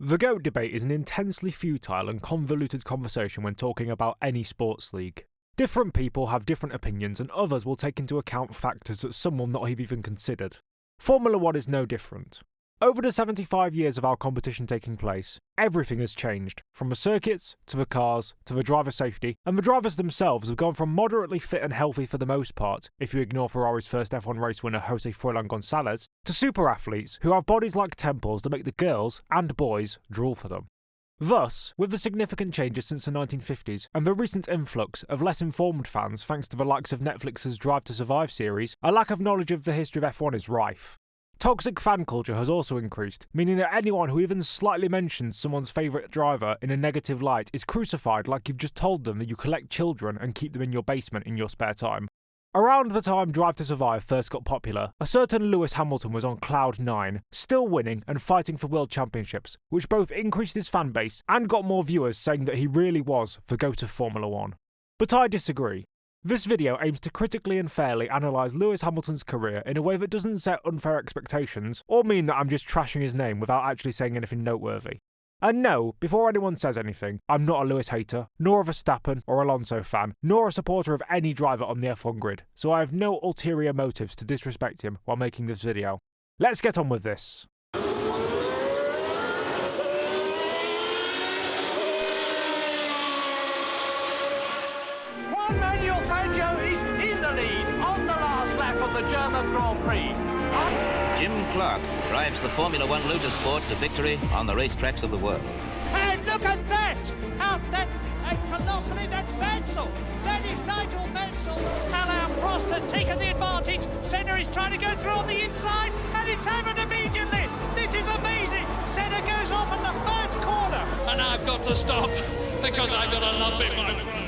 The GOAT debate is an intensely futile and convoluted conversation when talking about any sports league. Different people have different opinions and others will take into account factors that some will not have even considered. Formula 1 is no different. Over the 75 years of our competition taking place, everything has changed, from the circuits, to the cars, to the driver safety, and the drivers themselves have gone from moderately fit and healthy for the most part, if you ignore Ferrari's first F1 race winner Jose Froilan Gonzalez, to super athletes who have bodies like temples that make the girls and boys drool for them. Thus, with the significant changes since the 1950s and the recent influx of less informed fans thanks to the likes of Netflix's Drive to Survive series, a lack of knowledge of the history of F1 is rife. Toxic fan culture has also increased, meaning that anyone who even slightly mentions someone's favourite driver in a negative light is crucified like you've just told them that you collect children and keep them in your basement in your spare time. Around the time Drive to Survive first got popular, a certain Lewis Hamilton was on cloud 9, still winning and fighting for world championships, which both increased his fan base and got more viewers saying that he really was the GOAT of Formula 1. But I disagree. This video aims to critically and fairly analyse Lewis Hamilton's career in a way that doesn't set unfair expectations or mean that I'm just trashing his name without actually saying anything noteworthy. And no, before anyone says anything, I'm not a Lewis hater, nor a Verstappen or Alonso fan, nor a supporter of any driver on the F1 grid, so I have no ulterior motives to disrespect him while making this video. Let's get on with this. Manuel Fangio is in the lead on the last lap of the German Grand Prix. Jim Clark drives the Formula One Motorsport to victory on the racetracks of the world. And look at that! Out that, colossally, that's Mansell! That is Nigel Mansell! Alain Prost has taken the advantage. Senna is trying to go through on the inside, and it's happened immediately! This is amazing! Senna goes off at the first corner! And I've got to stop, because I've got a lump in my throat.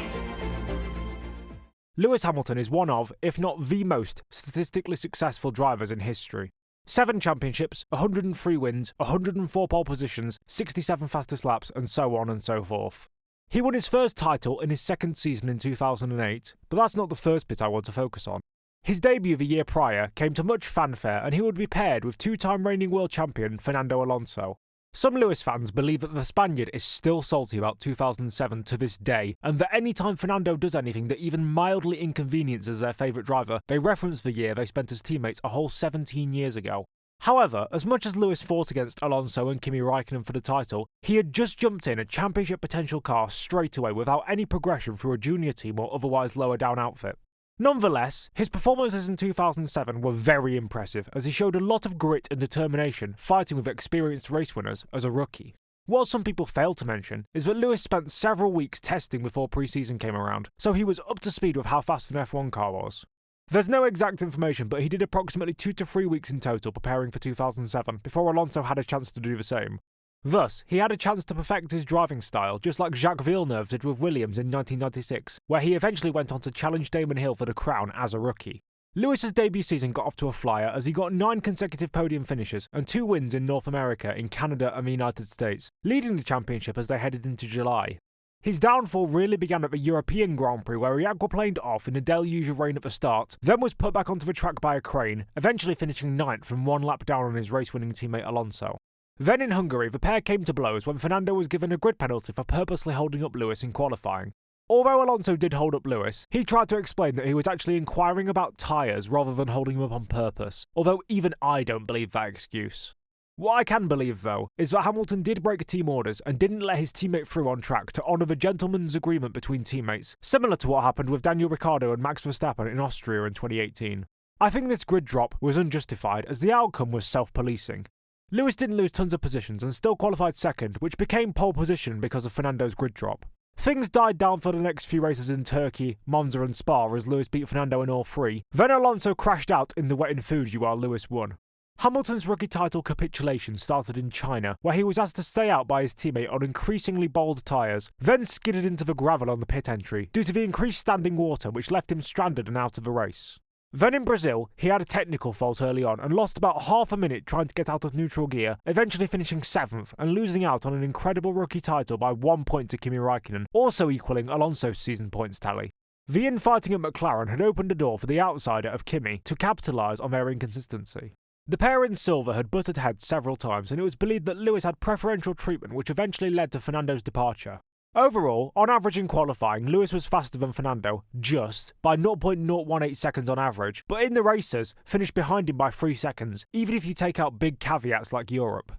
Lewis Hamilton is one of, if not the most, statistically successful drivers in history. 7 championships, 103 wins, 104 pole positions, 67 fastest laps, and so on and so forth. He won his first title in his second season in 2008, but that's not the first bit I want to focus on. His debut the year prior came to much fanfare and he would be paired with 2-time reigning world champion Fernando Alonso. Some Lewis fans believe that the Spaniard is still salty about 2007 to this day, and that any time Fernando does anything that even mildly inconveniences their favourite driver, they reference the year they spent as teammates a whole 17 years ago. However, as much as Lewis fought against Alonso and Kimi Raikkonen for the title, he had just jumped in a championship potential car straight away without any progression through a junior team or otherwise lower down outfit. Nonetheless, his performances in 2007 were very impressive as he showed a lot of grit and determination fighting with experienced race winners as a rookie. What some people fail to mention is that Lewis spent several weeks testing before pre-season came around, so he was up to speed with how fast an F1 car was. There's no exact information, but he did approximately 2 to 3 weeks in total preparing for 2007 before Alonso had a chance to do the same. Thus, he had a chance to perfect his driving style, just like Jacques Villeneuve did with Williams in 1996, where he eventually went on to challenge Damon Hill for the crown as a rookie. Lewis's debut season got off to a flyer as he got 9 consecutive podium finishes and 2 wins in North America, in Canada and the United States, leading the championship as they headed into July. His downfall really began at the European Grand Prix where he aquaplaned off in a deluge of rain at the start, then was put back onto the track by a crane, eventually finishing 9th from 1 lap down on his race-winning teammate Alonso. Then in Hungary, the pair came to blows when Fernando was given a grid penalty for purposely holding up Lewis in qualifying. Although Alonso did hold up Lewis, he tried to explain that he was actually inquiring about tyres rather than holding him up on purpose, although even I don't believe that excuse. What I can believe, though, is that Hamilton did break team orders and didn't let his teammate through on track to honour the gentleman's agreement between teammates, similar to what happened with Daniel Ricciardo and Max Verstappen in Austria in 2018. I think this grid drop was unjustified as the outcome was self-policing. Lewis didn't lose tons of positions and still qualified second, which became pole position because of Fernando's grid drop. Things died down for the next few races in Turkey, Monza and Spa as Lewis beat Fernando in all 3, then Alonso crashed out in the wet in Fuji while Lewis won. Hamilton's rookie title capitulation started in China, where he was asked to stay out by his teammate on increasingly bold tyres, then skidded into the gravel on the pit entry due to the increased standing water which left him stranded and out of the race. Then in Brazil, he had a technical fault early on and lost about half a minute trying to get out of neutral gear, eventually finishing 7th and losing out on an incredible rookie title by 1 point to Kimi Raikkonen, also equalling Alonso's season points tally. The infighting at McLaren had opened the door for the outsider of Kimi to capitalise on their inconsistency. The pair in silver had butted heads several times, and it was believed that Lewis had preferential treatment, which eventually led to Fernando's departure. Overall, on average in qualifying, Lewis was faster than Fernando, just by 0.018 seconds on average, but in the races, finished behind him by 3 seconds, even if you take out big caveats like Europe.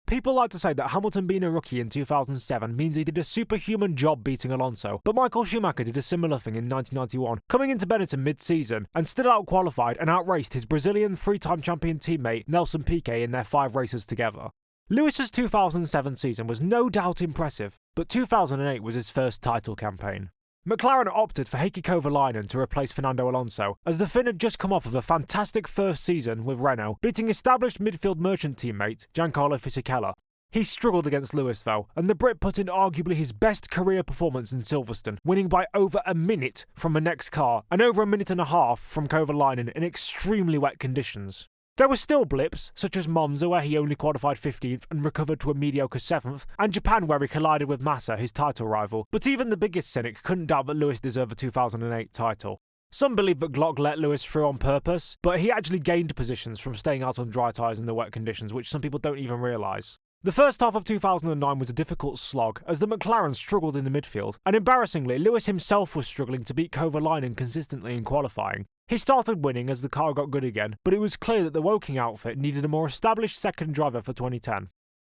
People like to say that Hamilton being a rookie in 2007 means he did a superhuman job beating Alonso, but Michael Schumacher did a similar thing in 1991, coming into Benetton mid-season and still out-qualified and outraced his Brazilian 3-time champion teammate Nelson Piquet in their 5 races together. Lewis's 2007 season was no doubt impressive, but 2008 was his first title campaign. McLaren opted for Heikki Kovalainen to replace Fernando Alonso, as the Finn had just come off of a fantastic first season with Renault, beating established midfield merchant teammate Giancarlo Fisichella. He struggled against Lewis though, and the Brit put in arguably his best career performance in Silverstone, winning by over a minute from the next car and over a minute and a half from Kovalainen in extremely wet conditions. There were still blips, such as Monza where he only qualified 15th and recovered to a mediocre 7th, and Japan where he collided with Massa, his title rival, but even the biggest cynic couldn't doubt that Lewis deserved the 2008 title. Some believe that Glock let Lewis through on purpose, but he actually gained positions from staying out on dry tyres in the wet conditions, which some people don't even realise. The first half of 2009 was a difficult slog, as the McLaren struggled in the midfield, and embarrassingly, Lewis himself was struggling to beat Kovalainen consistently in qualifying. He started winning as the car got good again, but it was clear that the Woking outfit needed a more established second driver for 2010.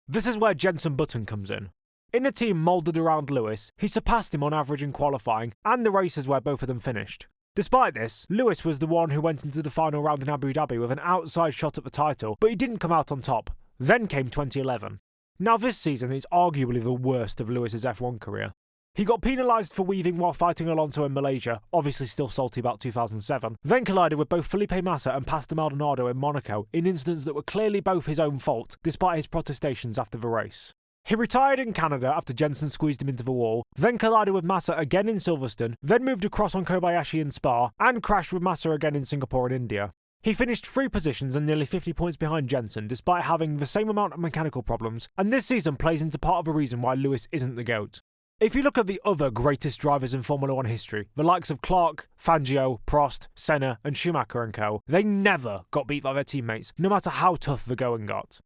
This is where Jenson Button comes in. In a team moulded around Lewis, he surpassed him on average in qualifying and the races where both of them finished. Despite this, Lewis was the one who went into the final round in Abu Dhabi with an outside shot at the title, but he didn't come out on top. Then came 2011. Now this season is arguably the worst of Lewis's F1 career. He got penalised for weaving while fighting Alonso in Malaysia, obviously still salty about 2007, then collided with both Felipe Massa and Pastor Maldonado in Monaco in incidents that were clearly both his own fault, despite his protestations after the race. He retired in Canada after Jenson squeezed him into the wall, then collided with Massa again in Silverstone, then moved across on Kobayashi in Spa, and crashed with Massa again in Singapore and India. He finished 3 positions and nearly 50 points behind Jenson despite having the same amount of mechanical problems, and this season plays into part of the reason why Lewis isn't the GOAT. If you look at the other greatest drivers in Formula 1 history, the likes of Clark, Fangio, Prost, Senna and Schumacher and co, they never got beat by their teammates, no matter how tough the going got.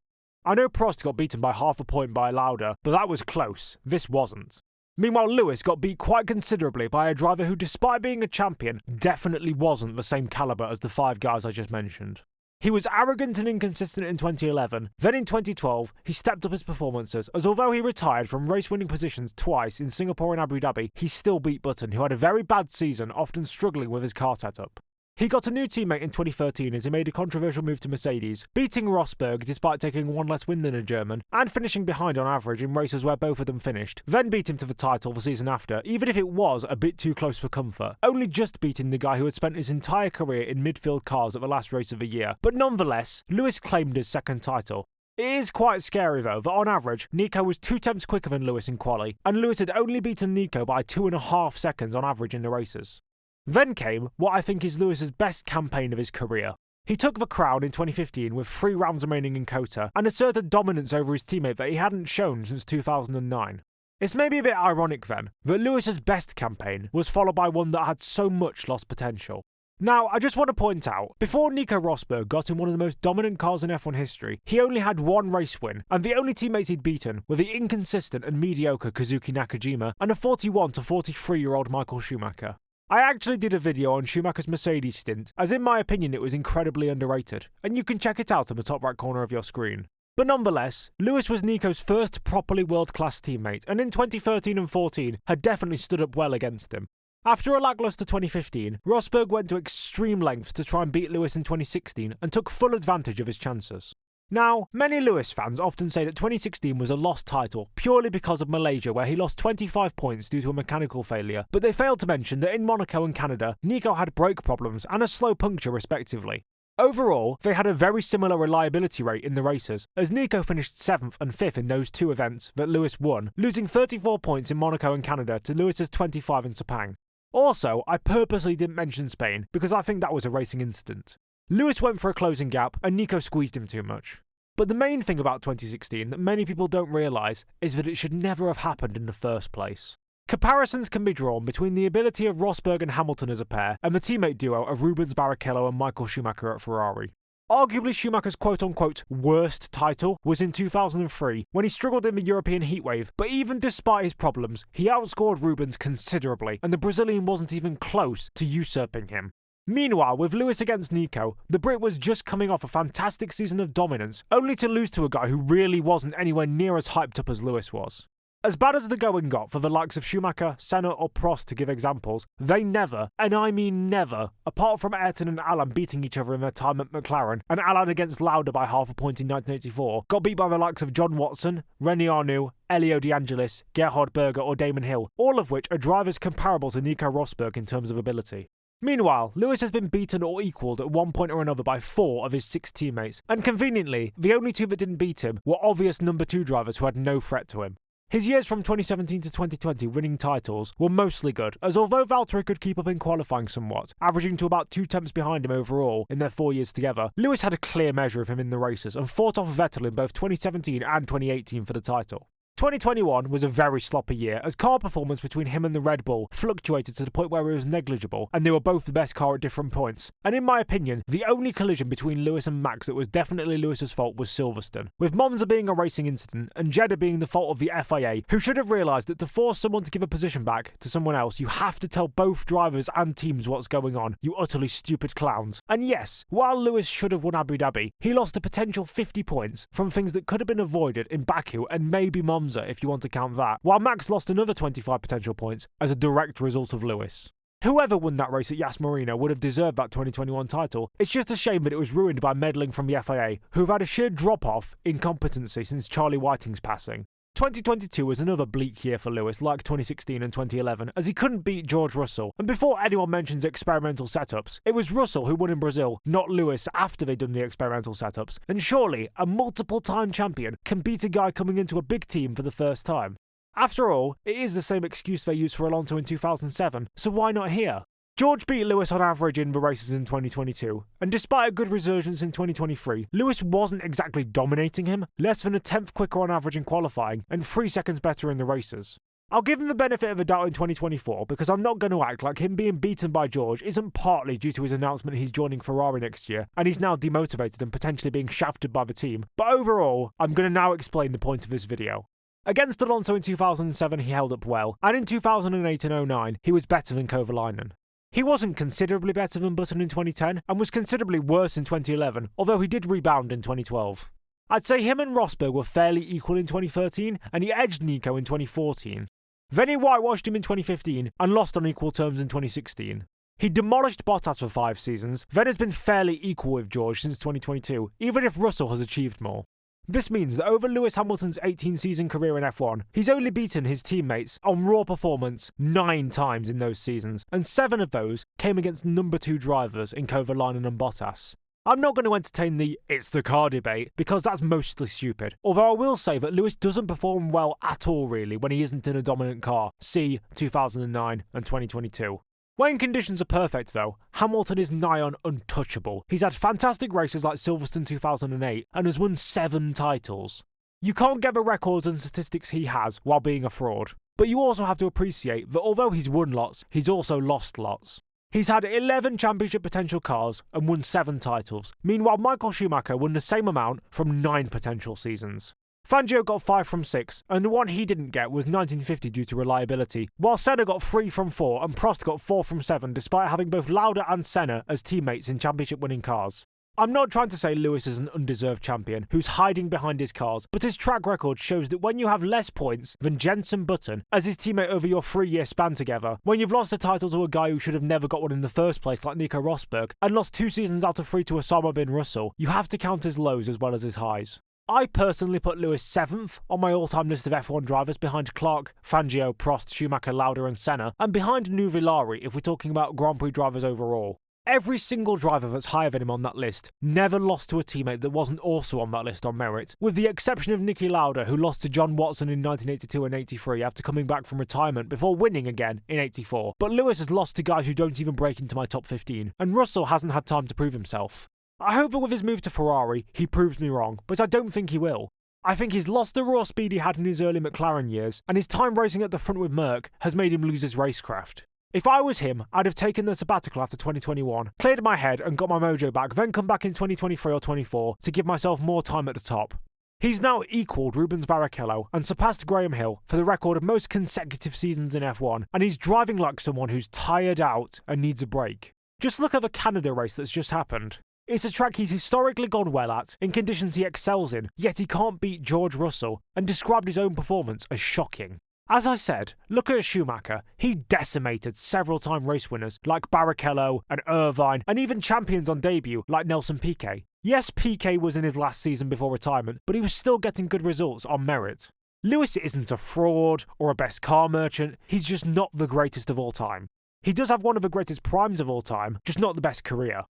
I know Prost got beaten by half a point by Lauda, but that was close, this wasn't. Meanwhile, Lewis got beat quite considerably by a driver who, despite being a champion, definitely wasn't the same calibre as the 5 guys I just mentioned. He was arrogant and inconsistent in 2011, then in 2012, he stepped up his performances, as although he retired from race-winning positions twice in Singapore and Abu Dhabi, he still beat Button, who had a very bad season, often struggling with his car setup. He got a new teammate in 2013 as he made a controversial move to Mercedes, beating Rosberg despite taking 1 less win than a German, and finishing behind on average in races where both of them finished, then beat him to the title the season after, even if it was a bit too close for comfort, only just beating the guy who had spent his entire career in midfield cars at the last race of the year. But nonetheless, Lewis claimed his second title. It is quite scary though that on average, Nico was 2 tenths quicker than Lewis in quali, and Lewis had only beaten Nico by 2.5 seconds on average in the races. Then came what I think is Lewis's best campaign of his career. He took the crown in 2015 with 3 rounds remaining in COTA and asserted dominance over his teammate that he hadn't shown since 2009. It's maybe a bit ironic then that Lewis's best campaign was followed by one that had so much lost potential. Now, I just want to point out, before Nico Rosberg got in one of the most dominant cars in F1 history, he only had 1 race win, and the only teammates he'd beaten were the inconsistent and mediocre Kazuki Nakajima and a 41 to 43-year-old Michael Schumacher. I actually did a video on Schumacher's Mercedes stint, as in my opinion it was incredibly underrated, and you can check it out in the top right corner of your screen. But nonetheless, Lewis was Nico's first properly world-class teammate, and in 2013 and 14 had definitely stood up well against him. After a lacklustre 2015, Rosberg went to extreme lengths to try and beat Lewis in 2016 and took full advantage of his chances. Now, many Lewis fans often say that 2016 was a lost title purely because of Malaysia, where he lost 25 points due to a mechanical failure, but they failed to mention that in Monaco and Canada, Nico had brake problems and a slow puncture respectively. Overall, they had a very similar reliability rate in the races, as Nico finished 7th and 5th in those 2 events that Lewis won, losing 34 points in Monaco and Canada to Lewis's 25 in Sepang. Also, I purposely didn't mention Spain because I think that was a racing incident. Lewis went for a closing gap and Nico squeezed him too much. But the main thing about 2016 that many people don't realise is that it should never have happened in the first place. Comparisons can be drawn between the ability of Rosberg and Hamilton as a pair and the teammate duo of Rubens Barrichello and Michael Schumacher at Ferrari. Arguably Schumacher's quote-unquote worst title was in 2003 when he struggled in the European heatwave, but even despite his problems, he outscored Rubens considerably and the Brazilian wasn't even close to usurping him. Meanwhile, with Lewis against Nico, the Brit was just coming off a fantastic season of dominance, only to lose to a guy who really wasn't anywhere near as hyped up as Lewis was. As bad as the going got for the likes of Schumacher, Senna or Prost to give examples, they never, and I mean never, apart from Ayrton and Alain beating each other in their time at McLaren, and Alain against Lauda by half a point in 1984, got beat by the likes of John Watson, René Arnoux, Elio De Angelis, Gerhard Berger or Damon Hill, all of which are drivers comparable to Nico Rosberg in terms of ability. Meanwhile, Lewis has been beaten or equalled at one point or another by 4 of his 6 teammates, and conveniently, the only 2 that didn't beat him were obvious number 2 drivers who had no threat to him. His years from 2017 to 2020 winning titles were mostly good, as although Valtteri could keep up in qualifying somewhat, averaging to about 2 tenths behind him overall in their 4 years together, Lewis had a clear measure of him in the races and fought off Vettel in both 2017 and 2018 for the title. 2021 was a very sloppy year, as car performance between him and the Red Bull fluctuated to the point where it was negligible, and they were both the best car at different points. And in my opinion, the only collision between Lewis and Max that was definitely Lewis's fault was Silverstone, with Monza being a racing incident and Jeddah being the fault of the FIA, who should have realised that to force someone to give a position back to someone else, you have to tell both drivers and teams what's going on, you utterly stupid clowns. And yes, while Lewis should have won Abu Dhabi, he lost a potential 50 points from things that could have been avoided in Baku and maybe Monza if you want to count that, while Max lost another 25 potential points as a direct result of Lewis. Whoever won that race at Yas Marina would have deserved that 2021 title. It's just a shame that it was ruined by meddling from the FIA, who have had a sheer drop-off in competency since Charlie Whiting's passing. 2022 was another bleak year for Lewis, like 2016 and 2011, as he couldn't beat George Russell. And before anyone mentions experimental setups, it was Russell who won in Brazil, not Lewis after they'd done the experimental setups. And surely, a multiple-time champion can beat a guy coming into a big team for the first time. After all, it is the same excuse they used for Alonso in 2007, so why not here? George beat Lewis on average in the races in 2022, and despite a good resurgence in 2023, Lewis wasn't exactly dominating him, less than a tenth quicker on average in qualifying, and 3 seconds better in the races. I'll give him the benefit of the doubt in 2024, because I'm not going to act like him being beaten by George isn't partly due to his announcement he's joining Ferrari next year, and he's now demotivated and potentially being shafted by the team, but overall, I'm going to now explain the point of this video. Against Alonso in 2007 he held up well, and in 2008 and 09 he was better than Kovalainen. He wasn't considerably better than Button in 2010, and was considerably worse in 2011, although he did rebound in 2012. I'd say him and Rosberg were fairly equal in 2013, and he edged Nico in 2014. Then he whitewashed him in 2015, and lost on equal terms in 2016. He demolished Bottas for 5 seasons, then has been fairly equal with George since 2022, even if Russell has achieved more. This means that over Lewis Hamilton's 18-season career in F1, he's only beaten his teammates on raw performance 9 times in those seasons, and 7 of those came against number 2 drivers in Kovalainen and Bottas. I'm not going to entertain the "it's the car" debate, because that's mostly stupid, although I will say that Lewis doesn't perform well at all really when he isn't in a dominant car, see 2009 and 2022. When conditions are perfect though, Hamilton is nigh on untouchable. He's had fantastic races like Silverstone 2008 and has won 7 titles. You can't get the records and statistics he has while being a fraud, but you also have to appreciate that although he's won lots, he's also lost lots. He's had 11 championship potential cars and won 7 titles, meanwhile Michael Schumacher won the same amount from 9 potential seasons. Fangio got 5 from 6, and the one he didn't get was 1950 due to reliability, while Senna got 3 from 4 and Prost got 4 from 7 despite having both Lauda and Senna as teammates in championship-winning cars. I'm not trying to say Lewis is an undeserved champion who's hiding behind his cars, but his track record shows that when you have less points than Jenson Button as his teammate over your 3-year span together, when you've lost a title to a guy who should have never got one in the first place like Nico Rosberg, and lost 2 seasons out of 3 to Osama bin Russell, you have to count his lows as well as his highs. I personally put Lewis 7th on my all-time list of F1 drivers behind Clark, Fangio, Prost, Schumacher, Lauda and Senna, and behind Rivalry if we're talking about Grand Prix drivers overall. Every single driver that's higher than him on that list never lost to a teammate that wasn't also on that list on merit, with the exception of Niki Lauda, who lost to John Watson in 1982 and 83 after coming back from retirement before winning again in 84. But Lewis has lost to guys who don't even break into my top 15, and Russell hasn't had time to prove himself. I hope that with his move to Ferrari, he proves me wrong, but I don't think he will. I think he's lost the raw speed he had in his early McLaren years, and his time racing at the front with Merck has made him lose his racecraft. If I was him, I'd have taken the sabbatical after 2021, cleared my head and got my mojo back, then come back in 2023 or 24 to give myself more time at the top. He's now equalled Rubens Barrichello and surpassed Graham Hill for the record of most consecutive seasons in F1, and he's driving like someone who's tired out and needs a break. Just look at the Canada race that's just happened. It's a track he's historically gone well at, in conditions he excels in, yet he can't beat George Russell, and described his own performance as shocking. As I said, look at Schumacher. He decimated several-time race winners like Barrichello and Irvine, and even champions on debut like Nelson Piquet. Yes, Piquet was in his last season before retirement, but he was still getting good results on merit. Lewis isn't a fraud or a best car merchant, he's just not the greatest of all time. He does have one of the greatest primes of all time, just not the best career.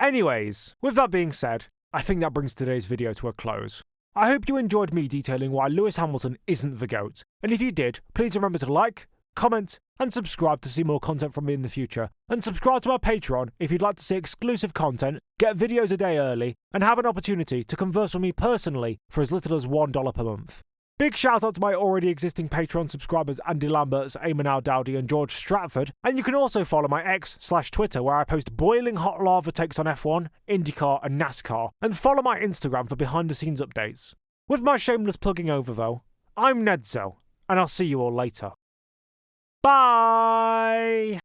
Anyways, with that being said, I think that brings today's video to a close. I hope you enjoyed me detailing why Lewis Hamilton isn't the GOAT, and if you did, please remember to like, comment, and subscribe to see more content from me in the future, and subscribe to my Patreon if you'd like to see exclusive content, get videos a day early, and have an opportunity to converse with me personally for as little as $1 per month. Big shout out to my already existing Patreon subscribers Andy Lamberts, Eamon Al Dowdy and George Stratford, and you can also follow my X/Twitter where I post boiling hot lava takes on F1, IndyCar and NASCAR, and follow my Instagram for behind the scenes updates. With my shameless plugging over though, I'm Nedzo, and I'll see you all later. Bye!